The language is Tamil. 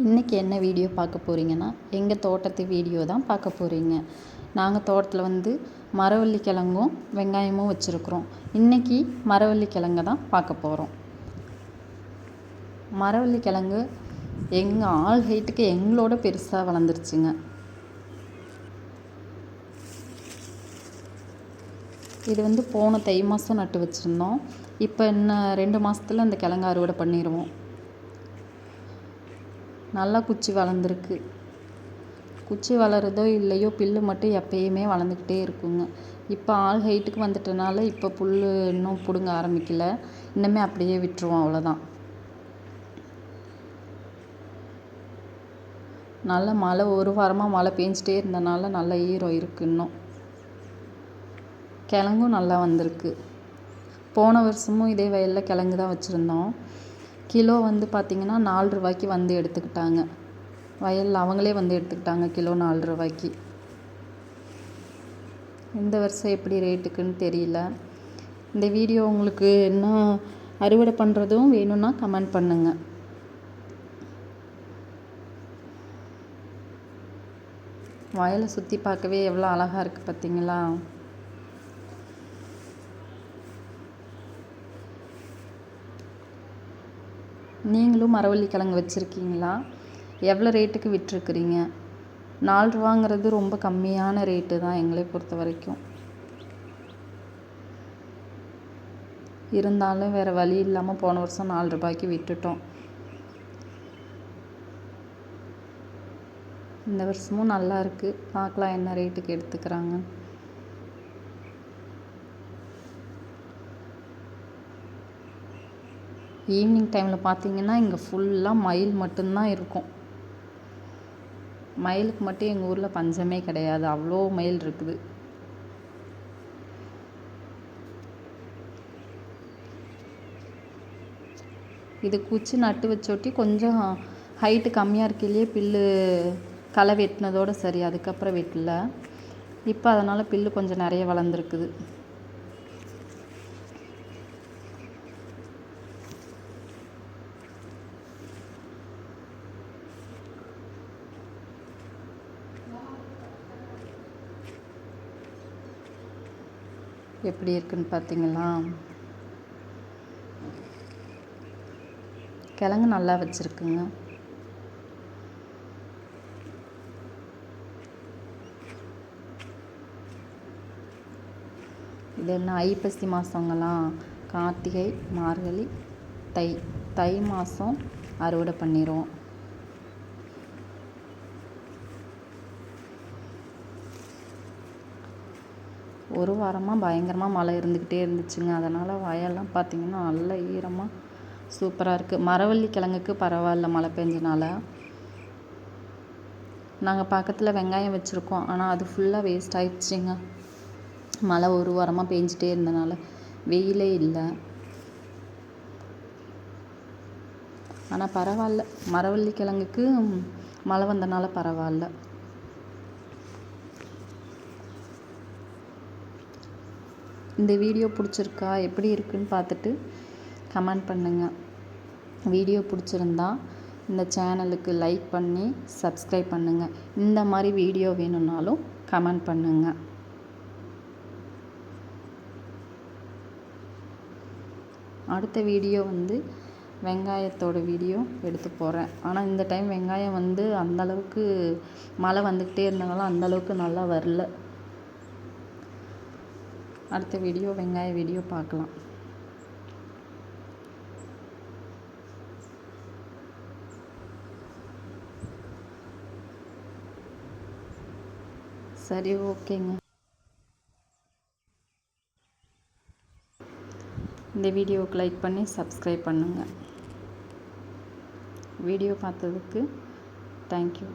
இன்றைக்கி என்ன வீடியோ பார்க்க போகிறீங்கன்னா, எங்கள் தோட்டத்து வீடியோ தான் பார்க்க போகிறீங்க. நாங்கள் தோட்டத்தில் மரவள்ளி கிழங்கும் வெங்காயமும் வச்சுருக்குறோம். இன்றைக்கி மரவள்ளி கிழங்க தான் பார்க்க போகிறோம். மரவள்ளி கிழங்கு எங்கள் ஆள் ஹைட்டுக்கு எங்களோட பெருசாக வளர்ந்துருச்சுங்க. இது போன தை மாதம் நட்டு வச்சுருந்தோம். இப்போ இன்னும் 2 மாதத்துல அந்த கிழங்கு அறுவடை பண்ணிடுவோம். நல்லா குச்சி வளர்ந்துருக்கு. குச்சி வளருதோ இல்லையோ புல்லு மட்டும் எப்பயுமே வளர்ந்துக்கிட்டே இருக்குங்க. இப்போ ஆள் ஹைட்டுக்கு வந்துட்டனால இப்போ புல் இன்னும் பிடுங்க ஆரம்பிக்கல. இன்னுமே அப்படியே விட்டுருவோம், அவ்வளோதான். நல்ல மழை, ஒரு வாரமாக மழை பெஞ்சிட்டே இருந்தனால நல்ல ஈரம் இருக்குது. இன்னும் கிழங்கும் நல்லா வந்திருக்கு. போன வருஷமும் இதே வயலில் கிழங்கு தான் வச்சுருந்தோம். கிலோ பார்த்திங்கன்னா 4 ரூபாய்க்கு எடுத்துக்கிட்டாங்க. வயலில் அவங்களே எடுத்துக்கிட்டாங்க கிலோ 4 ரூபாய்க்கு. இந்த வருஷம் எப்படி ரேட்டுக்குன்னு தெரியல. இந்த வீடியோ உங்களுக்கு இன்னும் அறுவடை பண்ணுறதும் வேணும்னா கமெண்ட் பண்ணுங்கள். வயலை சுற்றி பார்க்கவே எவ்வளோ அழகாக இருக்குது பார்த்தீங்களா? நீங்களும் மரவள்ளி கிழங்கு வச்சுருக்கீங்களா? எவ்வளோ ரேட்டுக்கு விட்டுருக்குறீங்க? 4 ரூபாங்கிறது ரொம்ப கம்மியான ரேட்டு தான் எங்களை பொறுத்த வரைக்கும். இருந்தாலும் வேறு வழி இல்லாமல் போன வருஷம் 4 ரூபாய்க்கு விட்டுட்டோம். இந்த வருஷமும் நல்லா இருக்குது. பார்க்கலாம் என்ன ரேட்டுக்கு எடுத்துக்கிறாங்க. ஈவினிங் டைமில் பார்த்தீங்கன்னா இங்கே ஃபுல்லாக மயில் மட்டும்தான் இருக்கும். மயிலுக்கு மட்டும் எங்கள் ஊரில் பஞ்சமே கிடையாது. அவ்வளோ மயில் இருக்குது. இது குச்சி நட்டு வச்சோட்டி கொஞ்சம் ஹைட்டு கம்மியாக இருக்கையிலேயே புல்லு களை வெட்டினதோடு சரி, அதுக்கப்புறம் வெட்டல. இப்போ அதனால் புல்லு கொஞ்சம் நிறைய வளர்ந்துருக்குது. எப்படி இருக்குன்னு பார்த்தீங்களா? கிழங்கு நல்லா வச்சுருக்குங்க. இது என்ன ஐப்பசி மாதங்களாம், கார்த்திகை, மார்கழி, தை மாதம் அறுவடை பண்ணிடுவோம். ஒரு வாரமாக பயங்கரமாக மழை இருந்துக்கிட்டே இருந்துச்சுங்க. அதனால் வயல்லாம் பார்த்திங்கன்னா நல்ல ஈரமாக சூப்பராக இருக்குது. மரவள்ளி கிழங்குக்கு பரவாயில்ல மழை பெஞ்சனால. நாங்கள் பக்கத்தில் வெங்காயம் வச்சுருக்கோம், ஆனால் அது ஃபுல்லாக வேஸ்ட் ஆகிடுச்சிங்க. மழை ஒரு வாரமாக பெஞ்சிட்டே இருந்தனால வெயிலே இல்லை. ஆனால் பரவாயில்ல, மரவள்ளி கிழங்குக்கு மழை வந்தனால பரவாயில்ல. இந்த வீடியோ பிடிச்சிருக்கா, எப்படி இருக்குன்னு பார்த்துட்டு கமெண்ட் பண்ணுங்கள். வீடியோ பிடிச்சிருந்தா இந்த சேனலுக்கு லைக் பண்ணி சப்ஸ்கிரைப் பண்ணுங்கள். இந்த மாதிரி வீடியோ வேணும்னாலும் கமெண்ட் பண்ணுங்கள். அடுத்த வீடியோ வெங்காயத்தோட வீடியோ எடுத்து போடுறேன். ஆனால் இந்த டைம் வெங்காயம் அந்தளவுக்கு மழை வந்துக்கிட்டே இருந்தனால அந்தளவுக்கு நல்லா வரல. அடுத்த வீடியோ வெங்காய வீடியோ பார்க்கலாம். சரி, ஓகேங்க. இந்த வீடியோவுக்கு லைக் பண்ணி சப்ஸ்கிரைப் பண்ணுங்கள். வீடியோ பார்த்ததுக்கு தேங்க்யூ.